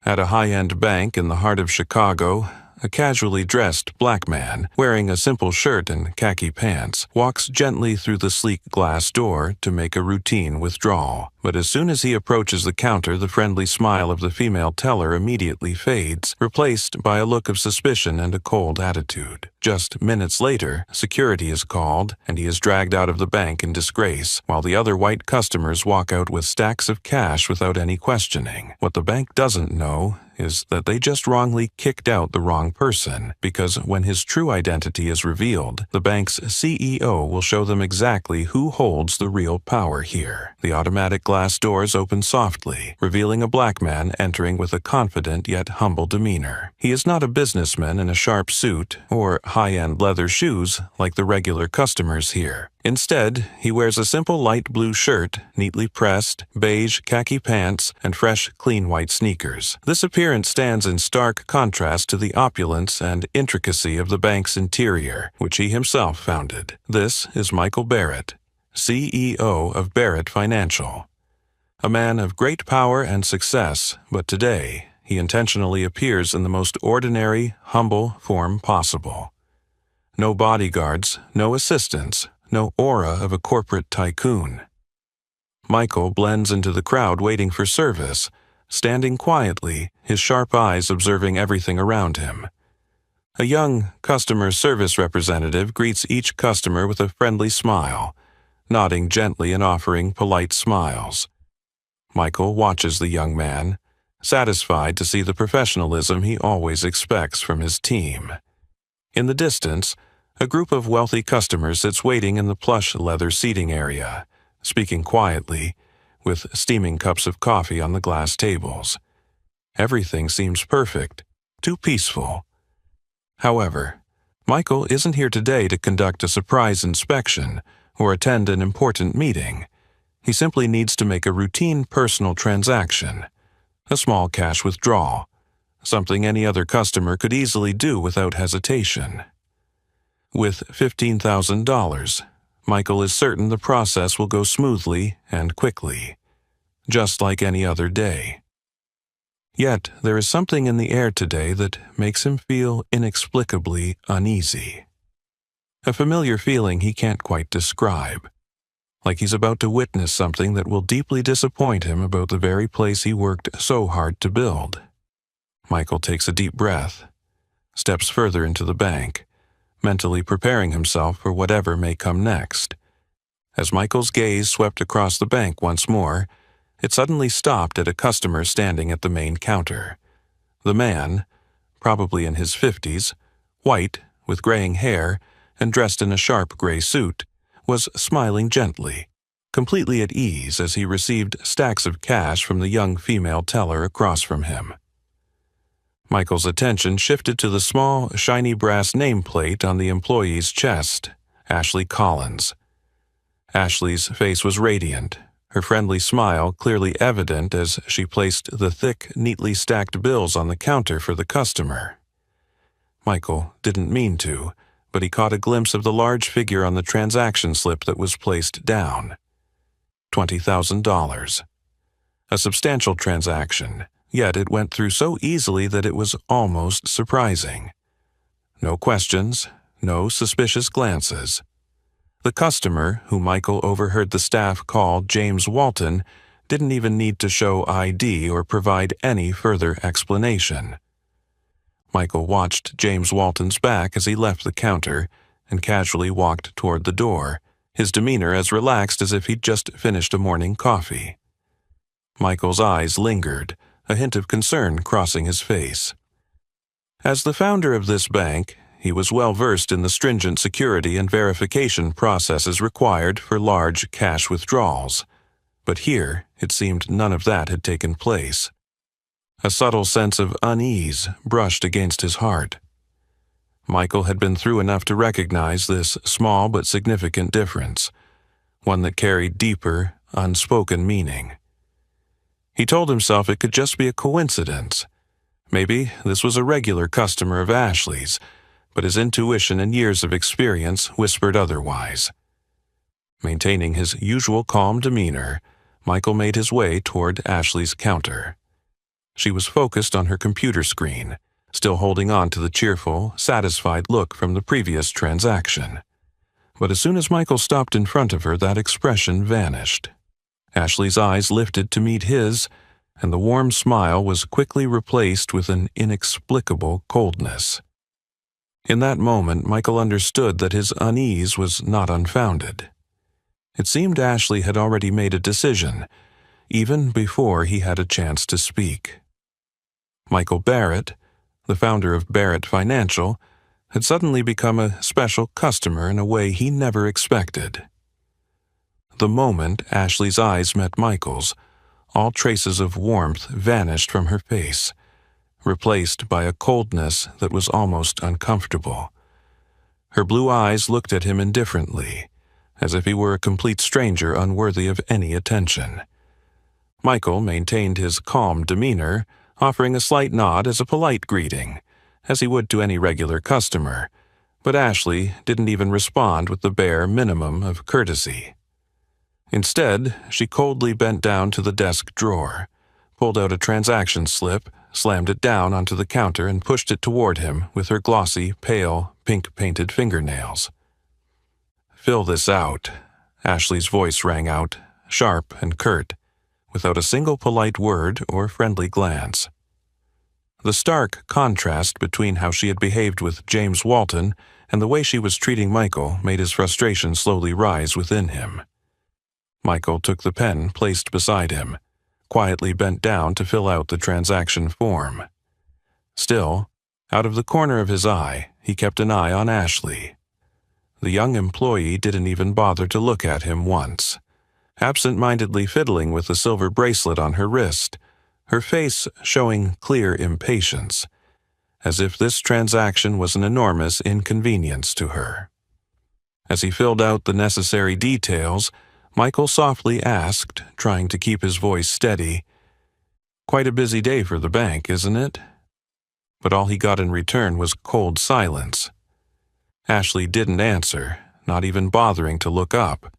At a high-end bank in the heart of Chicago, a casually dressed black man, wearing a simple shirt and khaki pants, walks gently through the sleek glass door to make a routine withdrawal. But as soon as he approaches the counter, the friendly smile of the female teller immediately fades, replaced by a look of suspicion and a cold attitude. Just minutes later, security is called, and he is dragged out of the bank in disgrace, while the other white customers walk out with stacks of cash without any questioning. What the bank doesn't know is that they just wrongly kicked out the wrong person, because when his true identity is revealed, the bank's CEO will show them exactly who holds the real power here. The automatic glass doors open softly, revealing a black man entering with a confident yet humble demeanor. He is not a businessman in a sharp suit or high-end leather shoes like the regular customers here. Instead, he wears a simple light blue shirt, neatly pressed, beige khaki pants, and fresh, clean white sneakers. This appearance stands in stark contrast to the opulence and intricacy of the bank's interior, which he himself founded. This is Michael Barrett, CEO of Barrett Financial. A man of great power and success, but today he intentionally appears in the most ordinary, humble form possible. No bodyguards, no assistants, no aura of a corporate tycoon. Michael blends into the crowd waiting for service, standing quietly, his sharp eyes observing everything around him. A young customer service representative greets each customer with a friendly smile, nodding gently and offering polite smiles. Michael watches the young man, satisfied to see the professionalism he always expects from his team. In the distance, a group of wealthy customers sits waiting in the plush leather seating area, speaking quietly, with steaming cups of coffee on the glass tables. Everything seems perfect, too peaceful. However, Michael isn't here today to conduct a surprise inspection or attend an important meeting. He simply needs to make a routine personal transaction, a small cash withdrawal, something any other customer could easily do without hesitation. With $15,000, Michael is certain the process will go smoothly and quickly, just like any other day. Yet there is something in the air today that makes him feel inexplicably uneasy. A familiar feeling he can't quite describe, like he's about to witness something that will deeply disappoint him about the very place he worked so hard to build. Michael takes a deep breath, steps further into the bank, mentally preparing himself for whatever may come next. As Michael's gaze swept across the bank once more, it suddenly stopped at a customer standing at the main counter. The man, probably in his 50s, white, with graying hair, and dressed in a sharp gray suit, was smiling gently, completely at ease as he received stacks of cash from the young female teller across from him. Michael's attention shifted to the small, shiny brass nameplate on the employee's chest, Ashley Collins. Ashley's face was radiant, her friendly smile clearly evident as she placed the thick, neatly stacked bills on the counter for the customer. Michael didn't mean to, but he caught a glimpse of the large figure on the transaction slip that was placed down. $20,000. A substantial transaction, yet it went through so easily that it was almost surprising. No questions, no suspicious glances. The customer, who Michael overheard the staff call James Walton, didn't even need to show ID or provide any further explanation. Michael watched James Walton's back as he left the counter and casually walked toward the door, his demeanor as relaxed as if he'd just finished a morning coffee. Michael's eyes lingered, a hint of concern crossing his face. As the founder of this bank, he was well versed in the stringent security and verification processes required for large cash withdrawals. But here, it seemed none of that had taken place. A subtle sense of unease brushed against his heart. Michael had been through enough to recognize this small but significant difference, one that carried deeper, unspoken meaning. He told himself it could just be a coincidence. Maybe this was a regular customer of Ashley's, but his intuition and years of experience whispered otherwise. Maintaining his usual calm demeanor, Michael made his way toward Ashley's counter. She was focused on her computer screen, still holding on to the cheerful, satisfied look from the previous transaction. But as soon as Michael stopped in front of her, that expression vanished. Ashley's eyes lifted to meet his, and the warm smile was quickly replaced with an inexplicable coldness. In that moment, Michael understood that his unease was not unfounded. It seemed Ashley had already made a decision, even before he had a chance to speak. Michael Barrett, the founder of Barrett Financial, had suddenly become a special customer in a way he never expected. The moment Ashley's eyes met Michael's, all traces of warmth vanished from her face, replaced by a coldness that was almost uncomfortable. Her blue eyes looked at him indifferently, as if he were a complete stranger unworthy of any attention. Michael maintained his calm demeanor, offering a slight nod as a polite greeting, as he would to any regular customer, but Ashley didn't even respond with the bare minimum of courtesy. Instead, she coldly bent down to the desk drawer, pulled out a transaction slip, slammed it down onto the counter, and pushed it toward him with her glossy, pale, pink-painted fingernails. "Fill this out," Ashley's voice rang out, sharp and curt, without a single polite word or friendly glance. The stark contrast between how she had behaved with James Walton and the way she was treating Michael made his frustration slowly rise within him. Michael took the pen placed beside him, quietly bent down to fill out the transaction form. Still, out of the corner of his eye, he kept an eye on Ashley. The young employee didn't even bother to look at him once, absent-mindedly fiddling with the silver bracelet on her wrist, her face showing clear impatience, as if this transaction was an enormous inconvenience to her. As he filled out the necessary details, Michael softly asked, trying to keep his voice steady, "Quite a busy day for the bank, isn't it?" But all he got in return was cold silence. Ashley didn't answer, not even bothering to look up.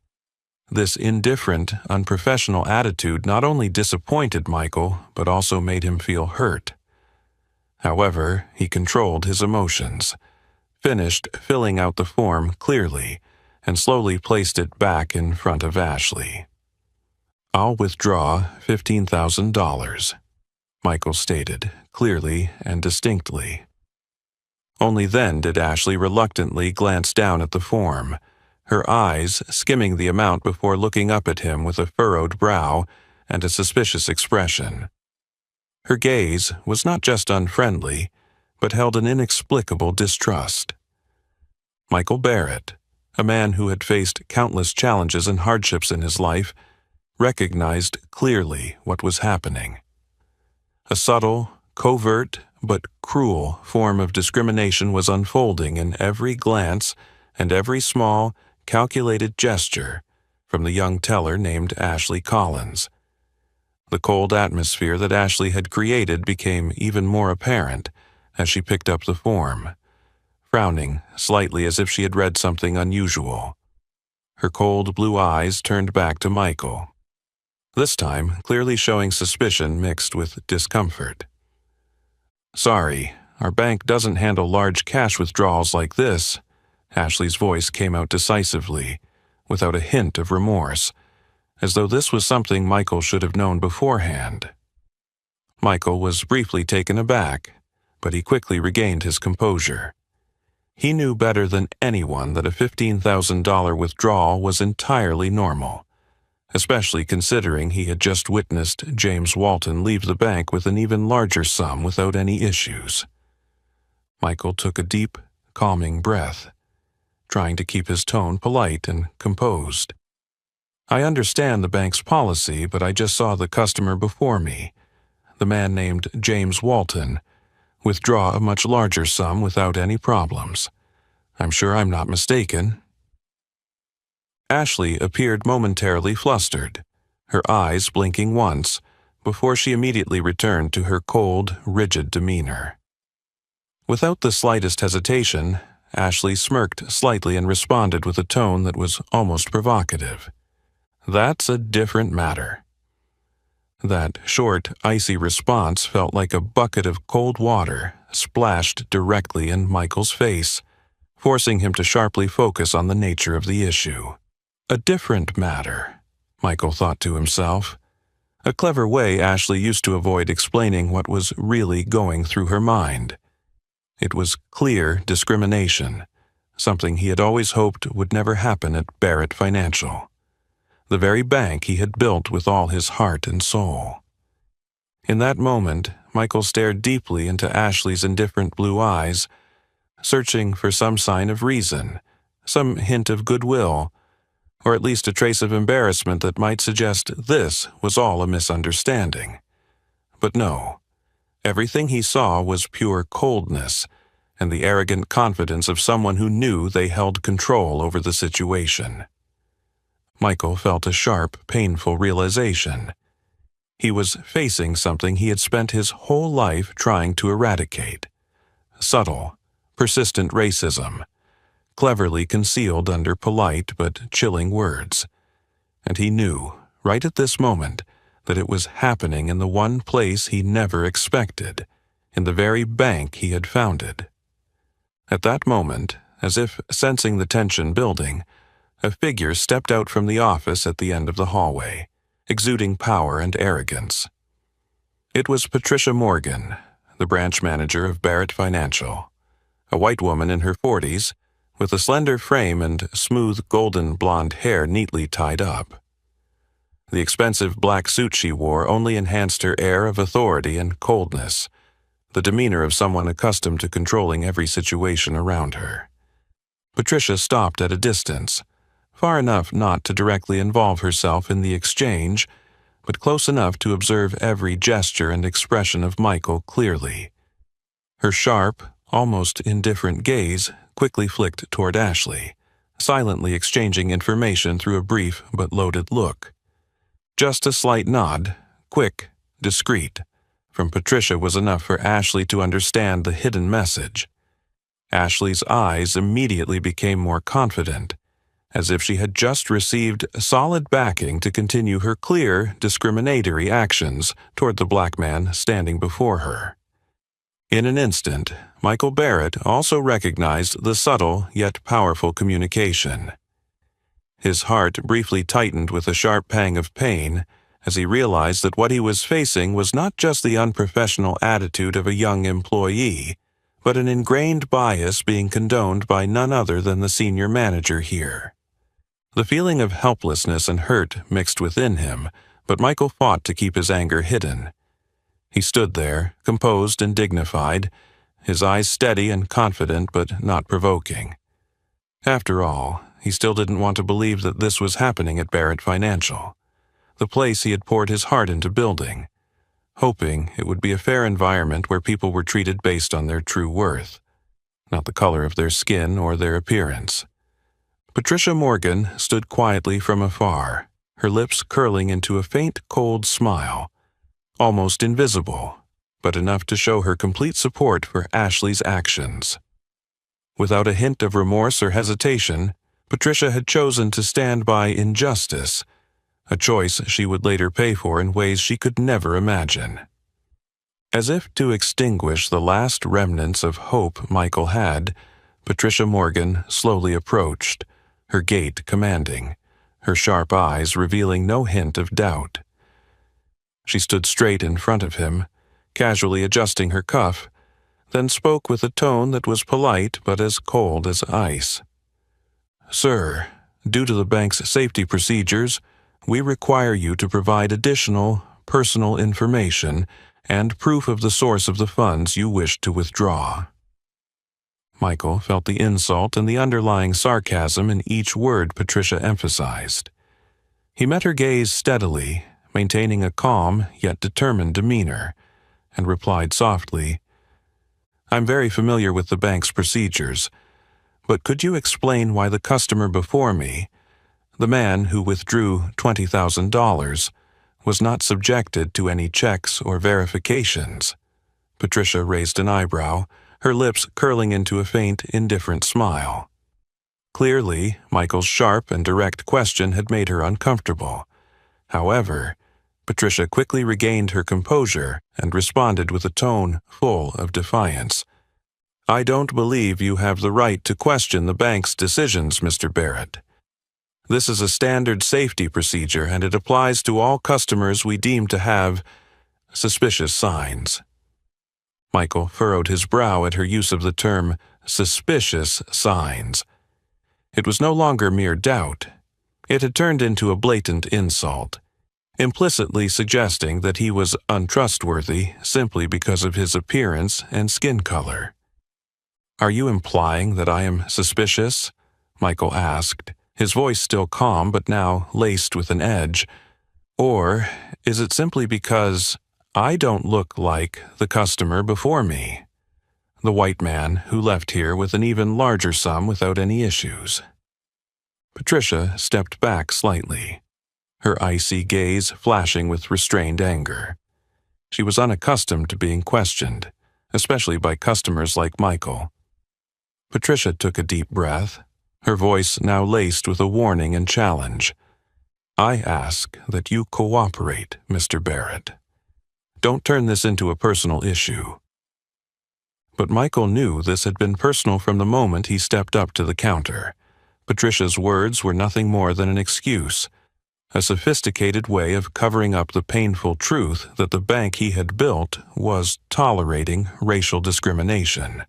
This indifferent, unprofessional attitude not only disappointed Michael, but also made him feel hurt. However, he controlled his emotions, finished filling out the form clearly, and slowly placed it back in front of Ashley. "I'll withdraw $15,000, Michael stated, clearly and distinctly. Only then did Ashley reluctantly glance down at the form, her eyes skimming the amount before looking up at him with a furrowed brow and a suspicious expression. Her gaze was not just unfriendly, but held an inexplicable distrust. Michael Barrett, a man who had faced countless challenges and hardships in his life, recognized clearly what was happening. A subtle, covert, but cruel form of discrimination was unfolding in every glance and every small, calculated gesture from the young teller named Ashley Collins. The cold atmosphere that Ashley had created became even more apparent as she picked up the form, frowning slightly as if she had read something unusual. Her cold blue eyes turned back to Michael, this time clearly showing suspicion mixed with discomfort. "Sorry, our bank doesn't handle large cash withdrawals like this." Ashley's voice came out decisively, without a hint of remorse, as though this was something Michael should have known beforehand. Michael was briefly taken aback, but he quickly regained his composure. He knew better than anyone that a $15,000 withdrawal was entirely normal, especially considering he had just witnessed James Walton leave the bank with an even larger sum without any issues. Michael took a deep, calming breath, trying to keep his tone polite and composed. "I understand the bank's policy, but I just saw the customer before me, the man named James Walton, withdraw a much larger sum without any problems. I'm sure I'm not mistaken." Ashley appeared momentarily flustered, her eyes blinking once, before she immediately returned to her cold, rigid demeanor. Without the slightest hesitation, Ashley smirked slightly and responded with a tone that was almost provocative. "That's a different matter." That short, icy response felt like a bucket of cold water splashed directly in Michael's face, forcing him to sharply focus on the nature of the issue. A different matter, Michael thought to himself. A clever way Ashley used to avoid explaining what was really going through her mind. It was clear discrimination, something he had always hoped would never happen at Barrett Financial, the very bank he had built with all his heart and soul. In that moment, Michael stared deeply into Ashley's indifferent blue eyes, searching for some sign of reason, some hint of goodwill, or at least a trace of embarrassment that might suggest this was all a misunderstanding. But no, everything he saw was pure coldness and the arrogant confidence of someone who knew they held control over the situation. Michael felt a sharp, painful realization. He was facing something he had spent his whole life trying to eradicate. Subtle, persistent racism, cleverly concealed under polite but chilling words. And he knew, right at this moment, that it was happening in the one place he never expected, in the very bank he had founded. At that moment, as if sensing the tension building, a figure stepped out from the office at the end of the hallway, exuding power and arrogance. It was Patricia Morgan, the branch manager of Barrett Financial, a white woman in her 40s, with a slender frame and smooth golden blonde hair neatly tied up. The expensive black suit she wore only enhanced her air of authority and coldness, the demeanor of someone accustomed to controlling every situation around her. Patricia stopped at a distance, far enough not to directly involve herself in the exchange, but close enough to observe every gesture and expression of Michael clearly. Her sharp, almost indifferent gaze quickly flicked toward Ashley, silently exchanging information through a brief but loaded look. Just a slight nod, quick, discreet, from Patricia was enough for Ashley to understand the hidden message. Ashley's eyes immediately became more confident, as if she had just received solid backing to continue her clear, discriminatory actions toward the black man standing before her. In an instant, Michael Barrett also recognized the subtle yet powerful communication. His heart briefly tightened with a sharp pang of pain as he realized that what he was facing was not just the unprofessional attitude of a young employee, but an ingrained bias being condoned by none other than the senior manager here. The feeling of helplessness and hurt mixed within him, but Michael fought to keep his anger hidden. He stood there, composed and dignified, his eyes steady and confident but not provoking. After all, he still didn't want to believe that this was happening at Barrett Financial, the place he had poured his heart into building, hoping it would be a fair environment where people were treated based on their true worth, not the color of their skin or their appearance. Patricia Morgan stood quietly from afar, her lips curling into a faint, cold smile, almost invisible, but enough to show her complete support for Ashley's actions. Without a hint of remorse or hesitation, Patricia had chosen to stand by injustice, a choice she would later pay for in ways she could never imagine. As if to extinguish the last remnants of hope Michael had, Patricia Morgan slowly approached, her gait commanding, her sharp eyes revealing no hint of doubt. She stood straight in front of him, casually adjusting her cuff, then spoke with a tone that was polite but as cold as ice. "Sir, due to the bank's safety procedures, we require you to provide additional personal information and proof of the source of the funds you wish to withdraw." Michael felt the insult and the underlying sarcasm in each word Patricia emphasized. He met her gaze steadily, maintaining a calm yet determined demeanor, and replied softly, "I'm very familiar with the bank's procedures, but could you explain why the customer before me, the man who withdrew $20,000, was not subjected to any checks or verifications?" Patricia raised an eyebrow, her lips curling into a faint, indifferent smile. Clearly, Michael's sharp and direct question had made her uncomfortable. However, Patricia quickly regained her composure and responded with a tone full of defiance. "I don't believe you have the right to question the bank's decisions, Mr. Barrett. This is a standard safety procedure, and it applies to all customers we deem to have suspicious signs." Michael furrowed his brow at her use of the term suspicious signs. It was no longer mere doubt. It had turned into a blatant insult, implicitly suggesting that he was untrustworthy simply because of his appearance and skin color. "Are you implying that I am suspicious?" Michael asked, his voice still calm but now laced with an edge. "Or is it simply because I don't look like the customer before me, the white man who left here with an even larger sum without any issues?" Patricia stepped back slightly, her icy gaze flashing with restrained anger. She was unaccustomed to being questioned, especially by customers like Michael. Patricia took a deep breath, her voice now laced with a warning and challenge. "I ask that you cooperate, Mr. Barrett. Don't turn this into a personal issue." But Michael knew this had been personal from the moment he stepped up to the counter. Patricia's words were nothing more than an excuse, a sophisticated way of covering up the painful truth that the bank he had built was tolerating racial discrimination.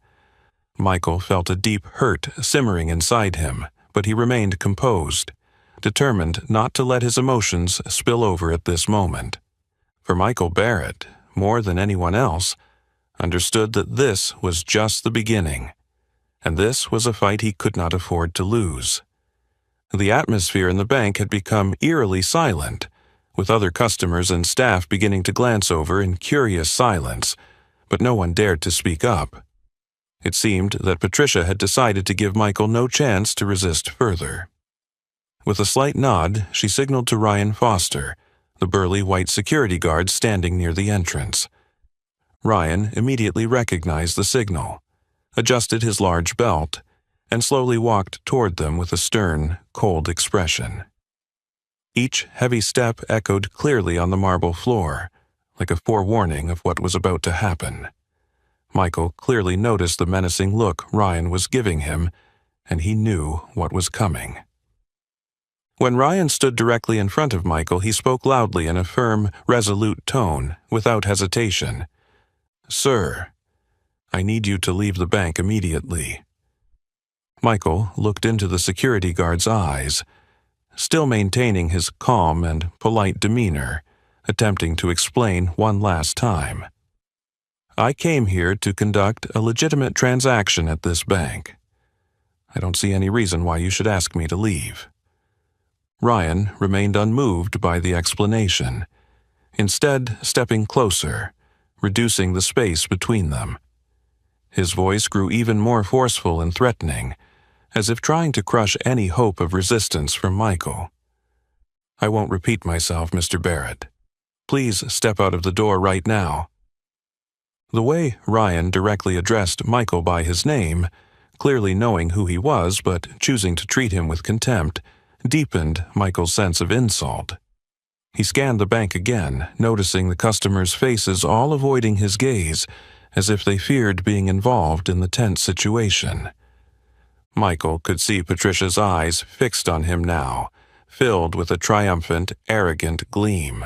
Michael felt a deep hurt simmering inside him, but he remained composed, determined not to let his emotions spill over at this moment. For Michael Barrett, more than anyone else, understood that this was just the beginning, and this was a fight he could not afford to lose. The atmosphere in the bank had become eerily silent, with other customers and staff beginning to glance over in curious silence, but no one dared to speak up. It seemed that Patricia had decided to give Michael no chance to resist further. With a slight nod, she signaled to Ryan Foster, the burly white security guard standing near the entrance. Ryan immediately recognized the signal, adjusted his large belt, and slowly walked toward them with a stern, cold expression. Each heavy step echoed clearly on the marble floor, like a forewarning of what was about to happen. Michael clearly noticed the menacing look Ryan was giving him, and he knew what was coming. When Ryan stood directly in front of Michael, he spoke loudly in a firm, resolute tone, without hesitation. "Sir, I need you to leave the bank immediately." Michael looked into the security guard's eyes, still maintaining his calm and polite demeanor, attempting to explain one last time. "I came here to conduct a legitimate transaction at this bank. I don't see any reason why you should ask me to leave." Ryan remained unmoved by the explanation, instead stepping closer, reducing the space between them. His voice grew even more forceful and threatening, as if trying to crush any hope of resistance from Michael. "I won't repeat myself, Mr. Barrett. Please step out of the door right now." The way Ryan directly addressed Michael by his name, clearly knowing who he was but choosing to treat him with contempt, deepened Michael's sense of insult. He scanned the bank again, noticing the customers' faces all avoiding his gaze, as if they feared being involved in the tense situation. Michael could see Patricia's eyes fixed on him now, filled with a triumphant, arrogant gleam.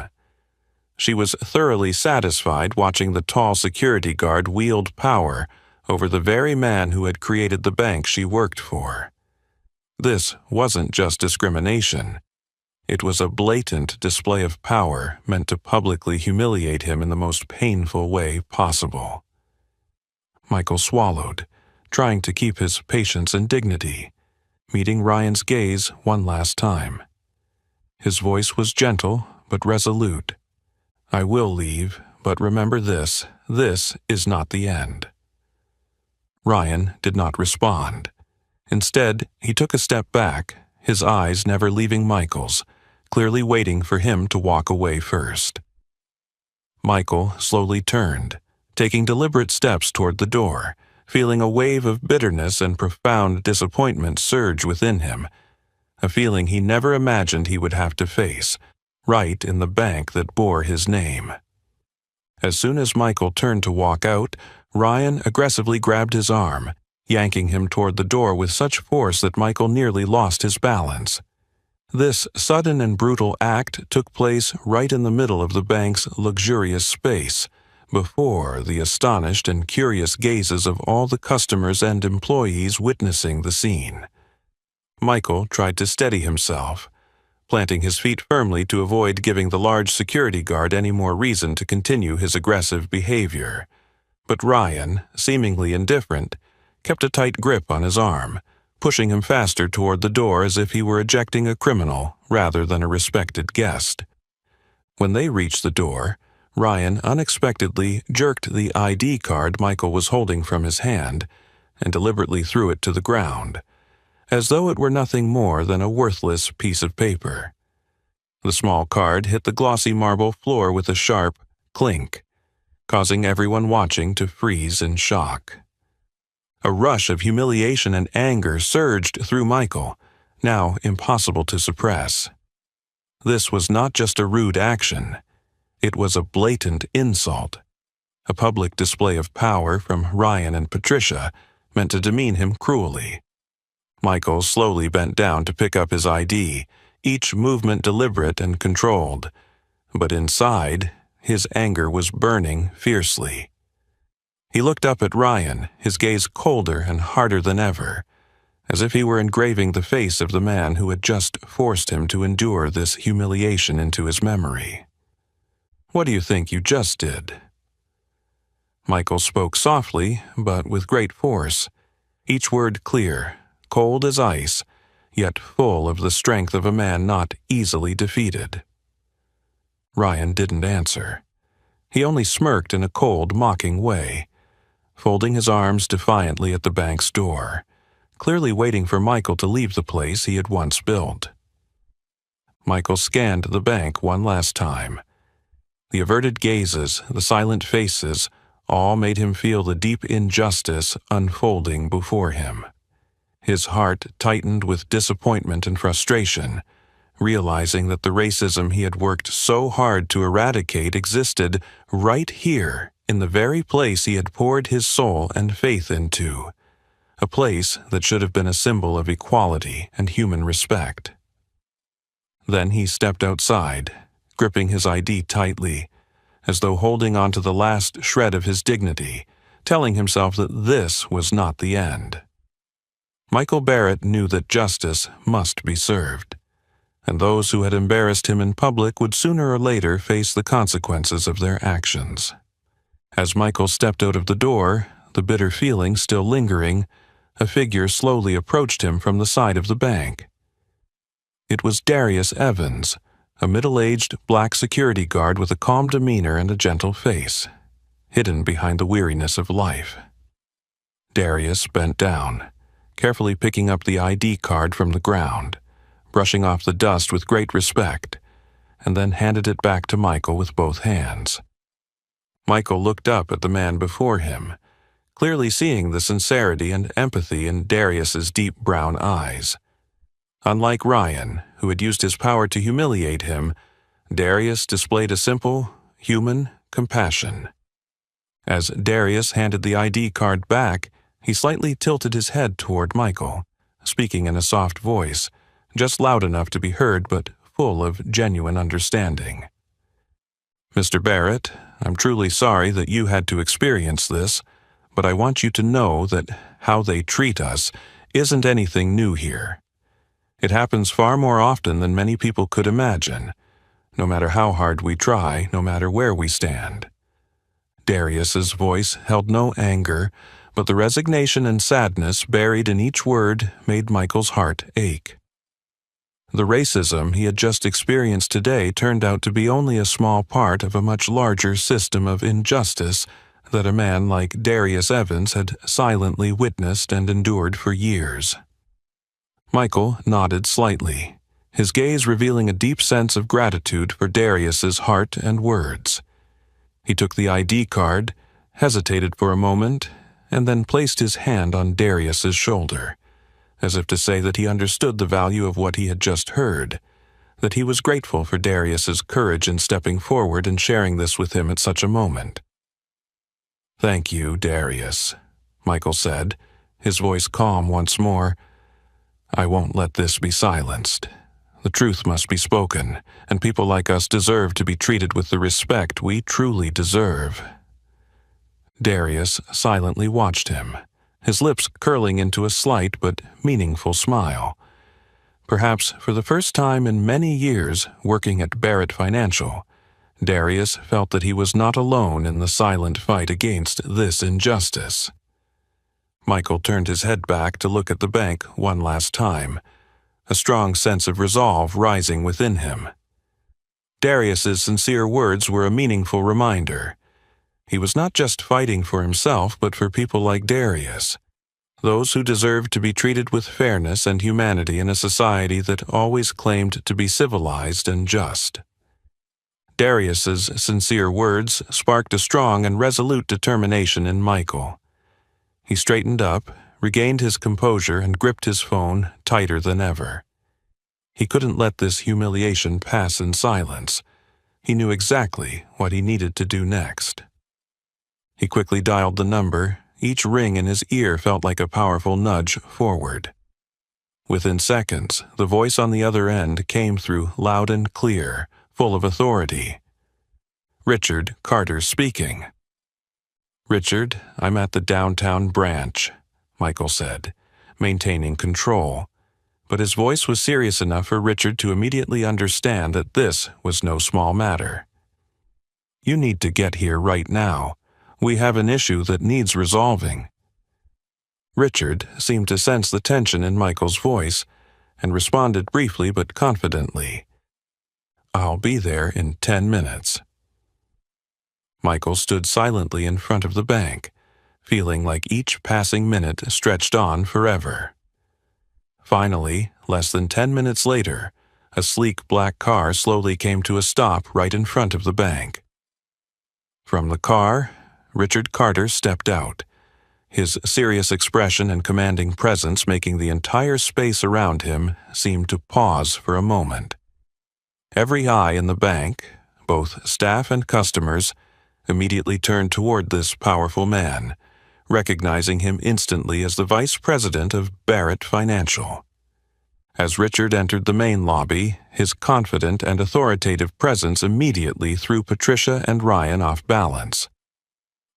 She was thoroughly satisfied watching the tall security guard wield power over the very man who had created the bank she worked for. This wasn't just discrimination. It was a blatant display of power meant to publicly humiliate him in the most painful way possible. Michael swallowed, trying to keep his patience and dignity, meeting Ryan's gaze one last time. His voice was gentle but resolute. "I will leave, but remember this is not the end." Ryan did not respond. Instead, he took a step back, his eyes never leaving Michael's, clearly waiting for him to walk away first. Michael slowly turned, taking deliberate steps toward the door, feeling a wave of bitterness and profound disappointment surge within him, a feeling he never imagined he would have to face, right in the bank that bore his name. As soon as Michael turned to walk out, Ryan aggressively grabbed his arm, yanking him toward the door with such force that Michael nearly lost his balance. This sudden and brutal act took place right in the middle of the bank's luxurious space, before the astonished and curious gazes of all the customers and employees witnessing the scene. Michael tried to steady himself, planting his feet firmly to avoid giving the large security guard any more reason to continue his aggressive behavior. But Ryan, seemingly indifferent, kept a tight grip on his arm, pushing him faster toward the door as if he were ejecting a criminal rather than a respected guest. When they reached the door, Ryan unexpectedly jerked the ID card Michael was holding from his hand and deliberately threw it to the ground, as though it were nothing more than a worthless piece of paper. The small card hit the glossy marble floor with a sharp clink, causing everyone watching to freeze in shock. A rush of humiliation and anger surged through Michael, now impossible to suppress. This was not just a rude action. It was a blatant insult, a public display of power from Ryan and Patricia meant to demean him cruelly. Michael slowly bent down to pick up his ID, each movement deliberate and controlled, but inside, his anger was burning fiercely. He looked up at Ryan, his gaze colder and harder than ever, as if he were engraving the face of the man who had just forced him to endure this humiliation into his memory. "What do you think you just did?" Michael spoke softly, but with great force, each word clear, cold as ice, yet full of the strength of a man not easily defeated. Ryan didn't answer. He only smirked in a cold, mocking way, folding his arms defiantly at the bank's door, clearly waiting for Michael to leave the place he had once built. Michael scanned the bank one last time. The averted gazes, the silent faces, all made him feel the deep injustice unfolding before him. His heart tightened with disappointment and frustration, realizing that the racism he had worked so hard to eradicate existed right here in the very place he had poured his soul and faith into, a place that should have been a symbol of equality and human respect. Then he stepped outside, gripping his ID tightly, as though holding on to the last shred of his dignity, telling himself that this was not the end. Michael Barrett knew that justice must be served, and those who had embarrassed him in public would sooner or later face the consequences of their actions. As Michael stepped out of the door, the bitter feeling still lingering, a figure slowly approached him from the side of the bank. It was Darius Evans, a middle-aged black security guard with a calm demeanor and a gentle face, hidden behind the weariness of life. Darius bent down, carefully picking up the ID card from the ground, brushing off the dust with great respect, and then handed it back to Michael with both hands. Michael looked up at the man before him, clearly seeing the sincerity and empathy in Darius's deep brown eyes. Unlike Ryan, who had used his power to humiliate him, Darius displayed a simple, human compassion. As Darius handed the ID card back, he slightly tilted his head toward Michael, speaking in a soft voice, just loud enough to be heard but full of genuine understanding. "Mr. Barrett, I'm truly sorry that you had to experience this, but I want you to know that how they treat us isn't anything new here. It happens far more often than many people could imagine, no matter how hard we try, no matter where we stand." Darius's voice held no anger, but the resignation and sadness buried in each word made Michael's heart ache. The racism he had just experienced today turned out to be only a small part of a much larger system of injustice that a man like Darius Evans had silently witnessed and endured for years. Michael nodded slightly, his gaze revealing a deep sense of gratitude for Darius's heart and words. He took the ID card, hesitated for a moment, and then placed his hand on Darius's shoulder, as if to say that he understood the value of what he had just heard, that he was grateful for Darius's courage in stepping forward and sharing this with him at such a moment. "Thank you, Darius," Michael said, his voice calm once more. "I won't let this be silenced. The truth must be spoken, and people like us deserve to be treated with the respect we truly deserve." Darius silently watched him, his lips curling into a slight but meaningful smile. Perhaps for the first time in many years working at Barrett Financial, Darius felt that he was not alone in the silent fight against this injustice. Michael turned his head back to look at the bank one last time, a strong sense of resolve rising within him. Darius's sincere words were a meaningful reminder. He was not just fighting for himself, but for people like Darius, those who deserved to be treated with fairness and humanity in a society that always claimed to be civilized and just. Darius's sincere words sparked a strong and resolute determination in Michael. He straightened up, regained his composure, and gripped his phone tighter than ever. He couldn't let this humiliation pass in silence. He knew exactly what he needed to do next. He quickly dialed the number. Each ring in his ear felt like a powerful nudge forward. Within seconds, the voice on the other end came through loud and clear, full of authority. "Richard Carter speaking." "Richard, I'm at the downtown branch," Michael said, maintaining control. But his voice was serious enough for Richard to immediately understand that this was no small matter. "You need to get here right now. We have an issue that needs resolving." Richard seemed to sense the tension in Michael's voice and responded briefly but confidently. "I'll be there in 10 minutes. Michael stood silently in front of the bank, feeling like each passing minute stretched on forever. Finally, less than 10 minutes later, a sleek black car slowly came to a stop right in front of the bank. From the car, Richard Carter stepped out, his serious expression and commanding presence making the entire space around him seem to pause for a moment. Every eye in the bank, both staff and customers, immediately turned toward this powerful man, recognizing him instantly as the vice president of Barrett Financial. As Richard entered the main lobby, his confident and authoritative presence immediately threw Patricia and Ryan off balance.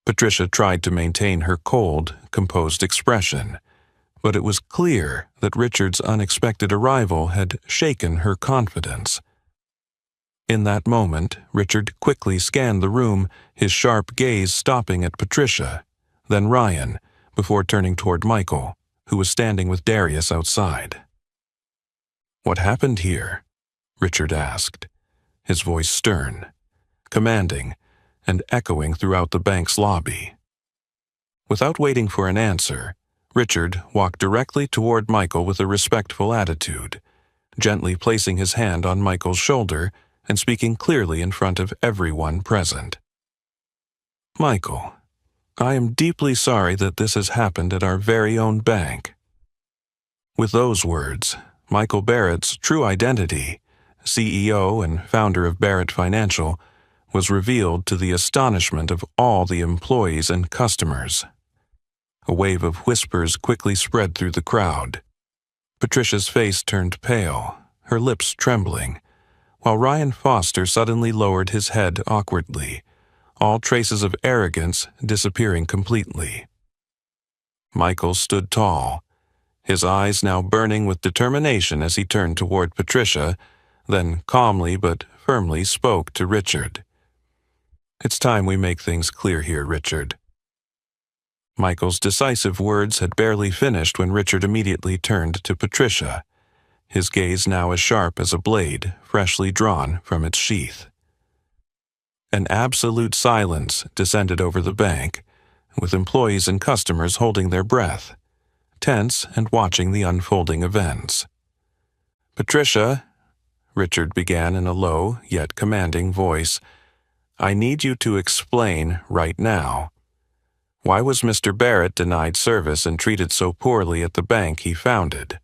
Patricia tried to maintain her cold, composed expression, but it was clear that Richard's unexpected arrival had shaken her confidence. In that moment, Richard quickly scanned the room, his sharp gaze stopping at Patricia, then Ryan, before turning toward Michael, who was standing with Darius outside. "What happened here?" Richard asked, his voice stern, commanding, and echoing throughout the bank's lobby. Without waiting for an answer, Richard walked directly toward Michael with a respectful attitude, gently placing his hand on Michael's shoulder and speaking clearly in front of everyone present. "Michael, I am deeply sorry that this has happened at our very own bank." With those words, Michael Barrett's true identity, CEO and founder of Barrett Financial, was revealed to the astonishment of all the employees and customers. A wave of whispers quickly spread through the crowd. Patricia's face turned pale, her lips trembling, while Ryan Foster suddenly lowered his head awkwardly, all traces of arrogance disappearing completely. Michael stood tall, his eyes now burning with determination as he turned toward Patricia, then calmly but firmly spoke to Richard. "It's time we make things clear here, Richard." Michael's decisive words had barely finished when Richard immediately turned to Patricia, his gaze now as sharp as a blade freshly drawn from its sheath. An absolute silence descended over the bank, with employees and customers holding their breath, tense and watching the unfolding events. "Patricia," Richard began in a low yet commanding voice, "I need you to explain right now. Why was Mr. Barrett denied service and treated so poorly at the bank he founded?"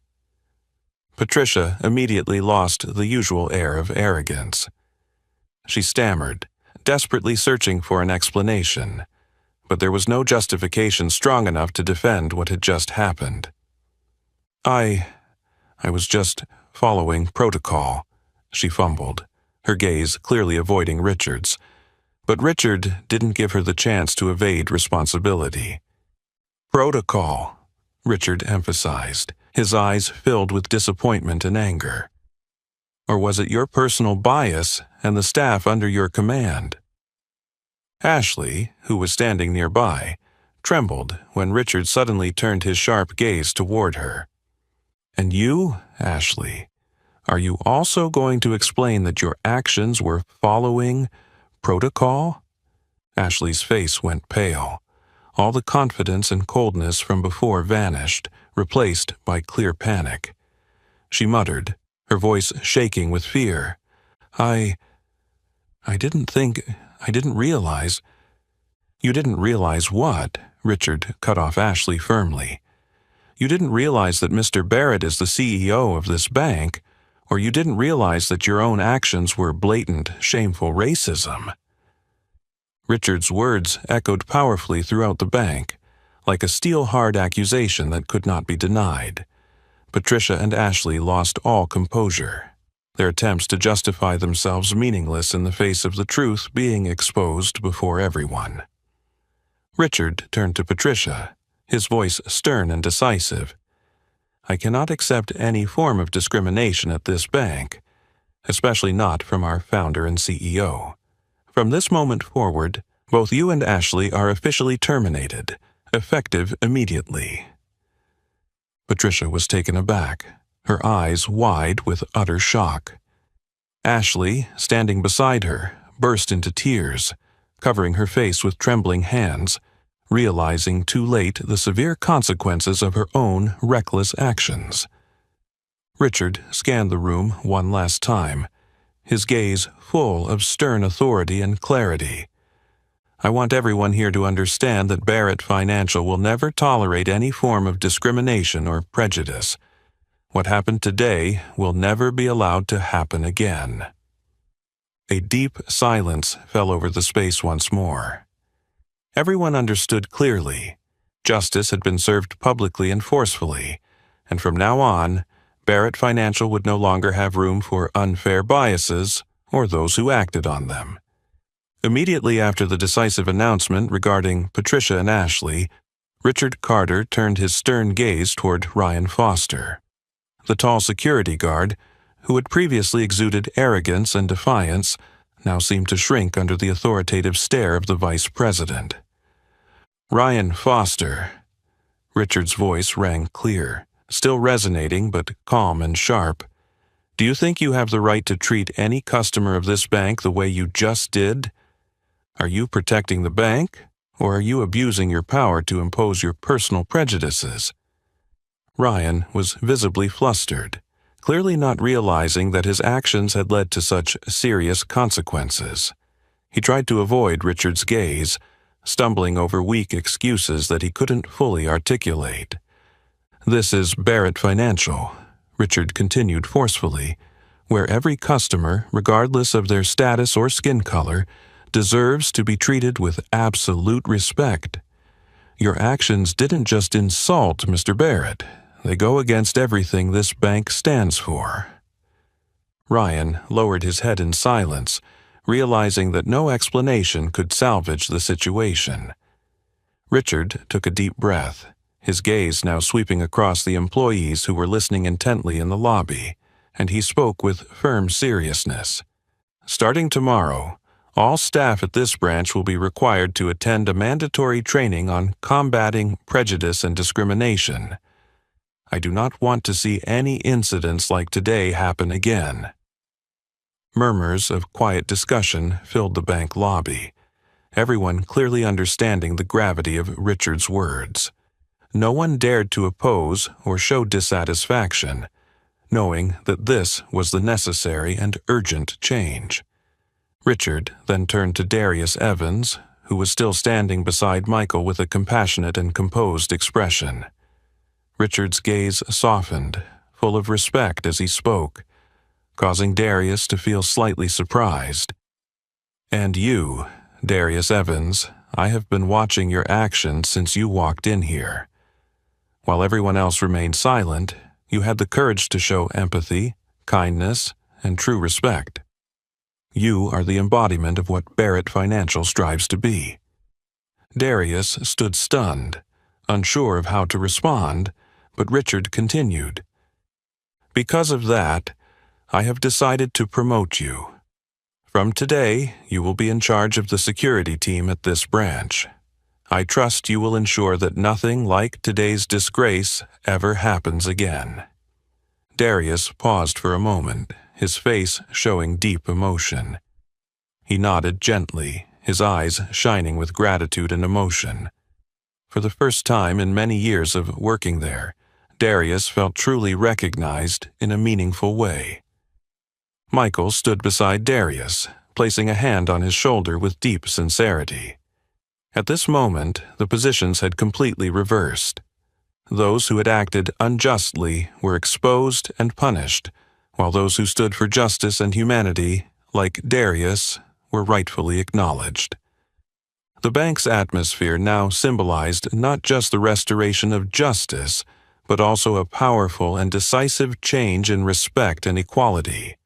Patricia immediately lost the usual air of arrogance. She stammered, desperately searching for an explanation, but there was no justification strong enough to defend what had just happened. I was just following protocol, she fumbled, her gaze clearly avoiding Richard's. But Richard didn't give her the chance to evade responsibility. Protocol, Richard emphasized, his eyes filled with disappointment and anger. Or was it your personal bias and the staff under your command? Ashley, who was standing nearby, trembled when Richard suddenly turned his sharp gaze toward her. And you, Ashley, are you also going to explain that your actions were following protocol? Ashley's face went pale. All the confidence and coldness from before vanished, replaced by clear panic. She muttered, her voice shaking with fear. I didn't realize. You didn't realize what? Richard cut off Ashley firmly. You didn't realize that Mr. Barrett is the CEO of this bank, or you didn't realize that your own actions were blatant, shameful racism. Richard's words echoed powerfully throughout the bank, like a steel-hard accusation that could not be denied. Patricia and Ashley lost all composure, their attempts to justify themselves meaningless in the face of the truth being exposed before everyone. Richard turned to Patricia, his voice stern and decisive. I cannot accept any form of discrimination at this bank, especially not from our founder and CEO. From this moment forward, both you and Ashley are officially terminated, effective immediately. Patricia was taken aback, her eyes wide with utter shock. Ashley, standing beside her, burst into tears, covering her face with trembling hands, realizing too late the severe consequences of her own reckless actions. Richard scanned the room one last time, his gaze full of stern authority and clarity. I want everyone here to understand that Barrett Financial will never tolerate any form of discrimination or prejudice. What happened today will never be allowed to happen again. A deep silence fell over the space once more. Everyone understood clearly. Justice had been served publicly and forcefully, and from now on, Barrett Financial would no longer have room for unfair biases or those who acted on them. Immediately after the decisive announcement regarding Patricia and Ashley, Richard Carter turned his stern gaze toward Ryan Foster. The tall security guard, who had previously exuded arrogance and defiance, now seemed to shrink under the authoritative stare of the vice president. Ryan Foster. Richard's voice rang clear, still resonating but calm and sharp. Do you think you have the right to treat any customer of this bank the way you just did? Are you protecting the bank, or are you abusing your power to impose your personal prejudices? Ryan was visibly flustered, clearly not realizing that his actions had led to such serious consequences. He tried to avoid Richard's gaze, stumbling over weak excuses that he couldn't fully articulate. This is Barrett Financial, Richard continued forcefully, where every customer, regardless of their status or skin color, deserves to be treated with absolute respect. Your actions didn't just insult Mr. Barrett. They go against everything this bank stands for. Ryan lowered his head in silence, realizing that no explanation could salvage the situation. Richard took a deep breath, his gaze now sweeping across the employees who were listening intently in the lobby, and he spoke with firm seriousness. Starting tomorrow, all staff at this branch will be required to attend a mandatory training on combating prejudice and discrimination. I do not want to see any incidents like today happen again. Murmurs of quiet discussion filled the bank lobby, everyone clearly understanding the gravity of Richard's words. No one dared to oppose or show dissatisfaction, knowing that this was the necessary and urgent change. Richard then turned to Darius Evans, who was still standing beside Michael with a compassionate and composed expression. Richard's gaze softened, full of respect as he spoke, causing Darius to feel slightly surprised. "And you, Darius Evans, I have been watching your actions since you walked in here. While everyone else remained silent, you had the courage to show empathy, kindness, and true respect. You are the embodiment of what Barrett Financial strives to be." Darius stood stunned, unsure of how to respond, but Richard continued, "Because of that, I have decided to promote you. From today, you will be in charge of the security team at this branch. I trust you will ensure that nothing like today's disgrace ever happens again." Darius paused for a moment, his face showing deep emotion. He nodded gently, his eyes shining with gratitude and emotion. For the first time in many years of working there, Darius felt truly recognized in a meaningful way. Michael stood beside Darius, placing a hand on his shoulder with deep sincerity. At this moment, the positions had completely reversed. Those who had acted unjustly were exposed and punished, while those who stood for justice and humanity, like Darius, were rightfully acknowledged. The bank's atmosphere now symbolized not just the restoration of justice, but also a powerful and decisive change in respect and equality,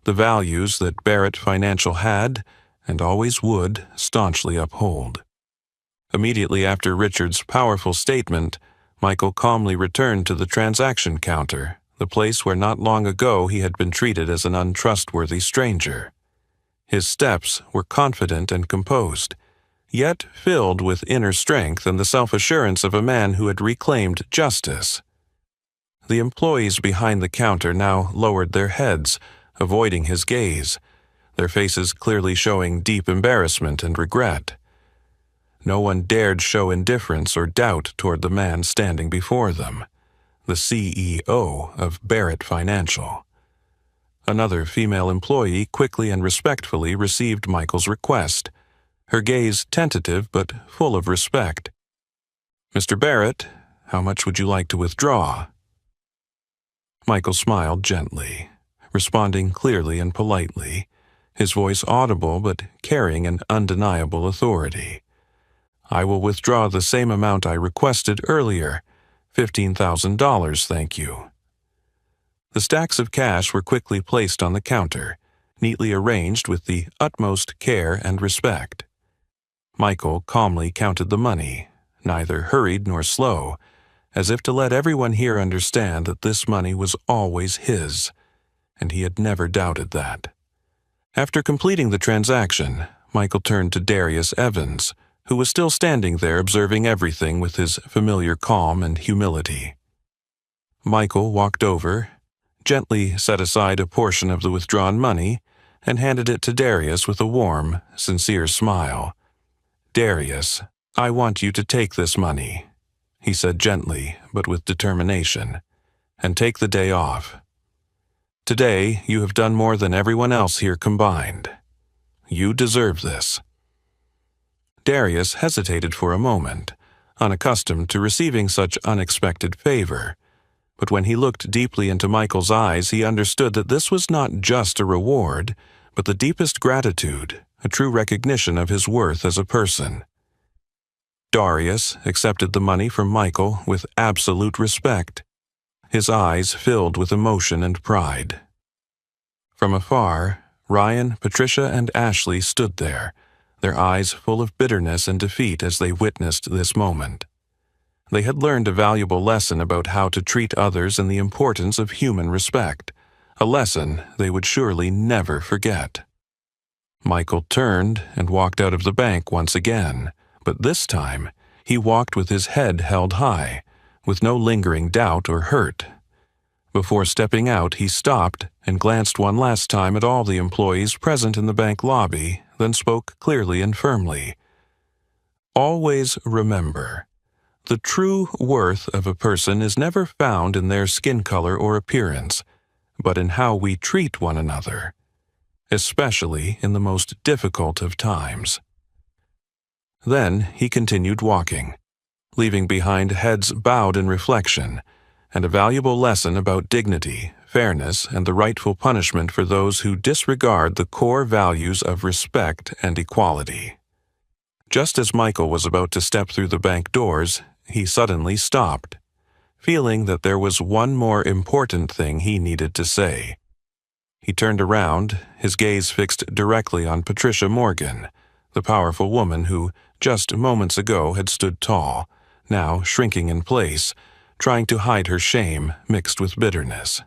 the values that Barrett Financial had, and always would, staunchly uphold. Immediately after Richard's powerful statement, Michael calmly returned to the transaction counter, the place where not long ago he had been treated as an untrustworthy stranger. His steps were confident and composed, yet filled with inner strength and the self-assurance of a man who had reclaimed justice. The employees behind the counter now lowered their heads, avoiding his gaze, their faces clearly showing deep embarrassment and regret. No one dared show indifference or doubt toward the man standing before them, the CEO of Barrett Financial. Another female employee quickly and respectfully received Michael's request, her gaze tentative but full of respect. "Mr. Barrett, how much would you like to withdraw?" Michael smiled gently, responding clearly and politely, his voice audible but carrying an undeniable authority. "I will withdraw the same amount I requested earlier, $15,000, thank you." The stacks of cash were quickly placed on the counter, neatly arranged with the utmost care and respect. Michael calmly counted the money, neither hurried nor slow, as if to let everyone here understand that this money was always his, and he had never doubted that. After completing the transaction, Michael turned to Darius Evans, who was still standing there observing everything with his familiar calm and humility. Michael walked over, gently set aside a portion of the withdrawn money, and handed it to Darius with a warm, sincere smile. "Darius, I want you to take this money," he said gently but with determination, "and take the day off. Today you have done more than everyone else here combined. You deserve this." Darius hesitated for a moment, unaccustomed to receiving such unexpected favor, but when he looked deeply into Michael's eyes, he understood that this was not just a reward, but the deepest gratitude, a true recognition of his worth as a person. Darius accepted the money from Michael with absolute respect, his eyes filled with emotion and pride. From afar, Ryan, Patricia, and Ashley stood there, their eyes full of bitterness and defeat as they witnessed this moment. They had learned a valuable lesson about how to treat others and the importance of human respect, a lesson they would surely never forget. Michael turned and walked out of the bank once again, but this time he walked with his head held high, with no lingering doubt or hurt. Before stepping out, he stopped and glanced one last time at all the employees present in the bank lobby, then spoke clearly and firmly. "Always remember, the true worth of a person is never found in their skin color or appearance, but in how we treat one another, especially in the most difficult of times." Then he continued walking, leaving behind heads bowed in reflection, and a valuable lesson about dignity, fairness, and the rightful punishment for those who disregard the core values of respect and equality. Just as Michael was about to step through the bank doors, he suddenly stopped, feeling that there was one more important thing he needed to say. He turned around, his gaze fixed directly on Patricia Morgan, the powerful woman who, just moments ago, had stood tall, now shrinking in place, trying to hide her shame mixed with bitterness.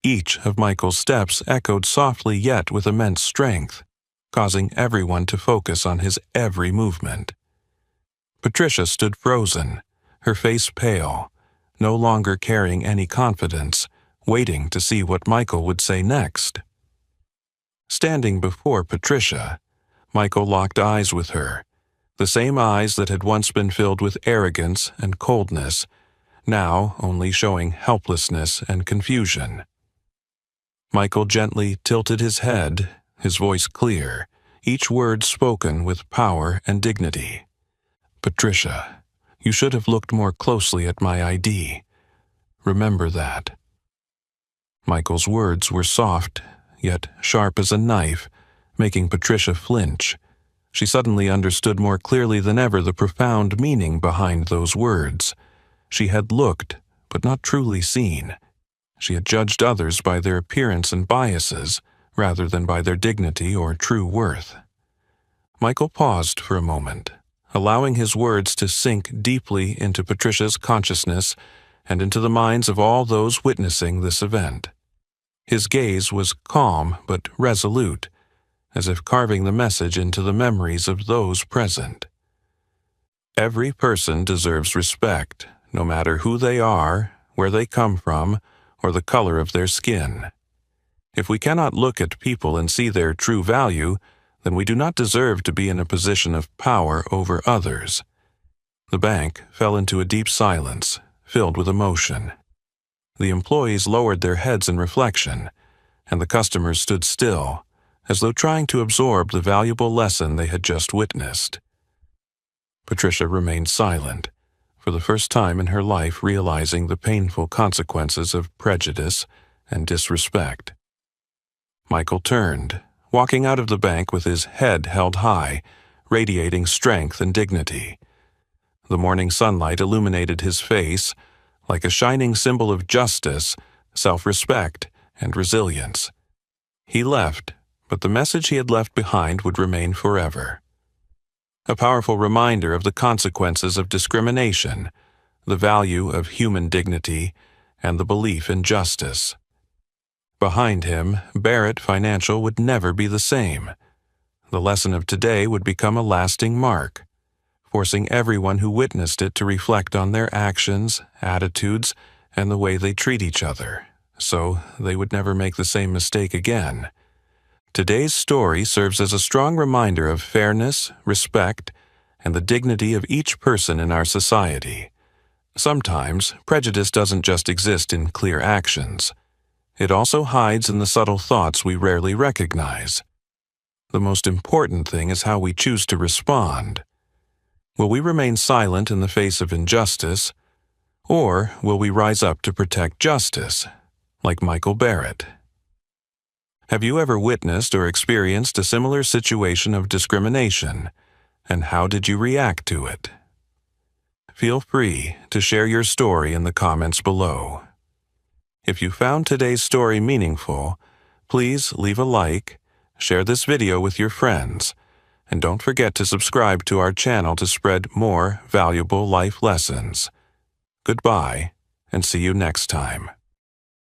Each of Michael's steps echoed softly yet with immense strength, causing everyone to focus on his every movement. Patricia stood frozen, her face pale, no longer carrying any confidence, waiting to see what Michael would say next. Standing before Patricia, Michael locked eyes with her, the same eyes that had once been filled with arrogance and coldness, now only showing helplessness and confusion. Michael gently tilted his head, his voice clear, each word spoken with power and dignity. "Patricia, you should have looked more closely at my ID. Remember that." Michael's words were soft, yet sharp as a knife, making Patricia flinch. She suddenly understood more clearly than ever the profound meaning behind those words. She had looked, but not truly seen. She had judged others by their appearance and biases, rather than by their dignity or true worth. Michael paused for a moment, allowing his words to sink deeply into Patricia's consciousness and into the minds of all those witnessing this event. His gaze was calm but resolute, as if carving the message into the memories of those present. Every person deserves respect, no matter who they are, where they come from, or the color of their skin. If we cannot look at people and see their true value, then we do not deserve to be in a position of power over others. The bank fell into a deep silence, filled with emotion. The employees lowered their heads in reflection, and the customers stood still, as though trying to absorb the valuable lesson they had just witnessed. Patricia remained silent, for the first time in her life realizing the painful consequences of prejudice and disrespect. Michael turned, walking out of the bank with his head held high, radiating strength and dignity. The morning sunlight illuminated his face, like a shining symbol of justice, self-respect, and resilience. He left, but the message he had left behind would remain forever. A powerful reminder of the consequences of discrimination, the value of human dignity, and the belief in justice. Behind him, Barrett Financial would never be the same. The lesson of today would become a lasting mark, forcing everyone who witnessed it to reflect on their actions, attitudes, and the way they treat each other, so they would never make the same mistake again. Today's story serves as a strong reminder of fairness, respect, and the dignity of each person in our society. Sometimes, prejudice doesn't just exist in clear actions. It also hides in the subtle thoughts we rarely recognize. The most important thing is how we choose to respond. Will we remain silent in the face of injustice, or will we rise up to protect justice, like Michael Barrett? Have you ever witnessed or experienced a similar situation of discrimination, and how did you react to it? Feel free to share your story in the comments below. If you found today's story meaningful, please leave a like, share this video with your friends, and don't forget to subscribe to our channel to spread more valuable life lessons. Goodbye, and see you next time.